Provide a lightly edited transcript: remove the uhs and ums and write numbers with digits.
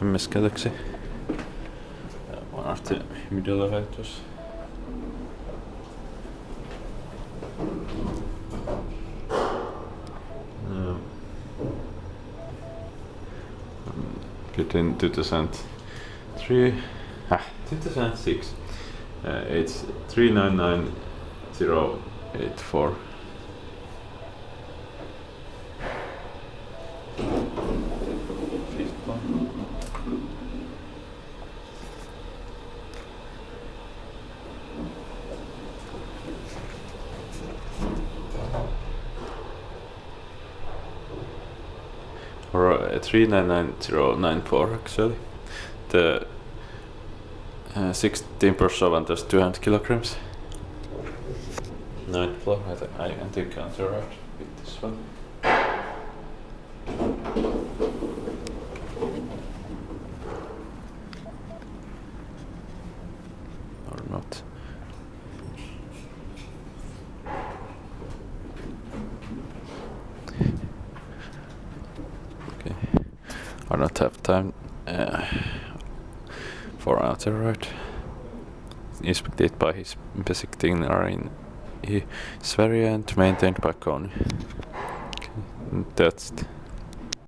MS Galaxy. One of the middle elevators. Good in 2006. It's 399084. Or 399094 actually. The 16% is 200 kilograms. 9th floor, I think I'm right with this one. Or not. Okay. I don't have time for another ride. Inspected by his basic are in Sverige and maintained by Kone. Okay. That's it.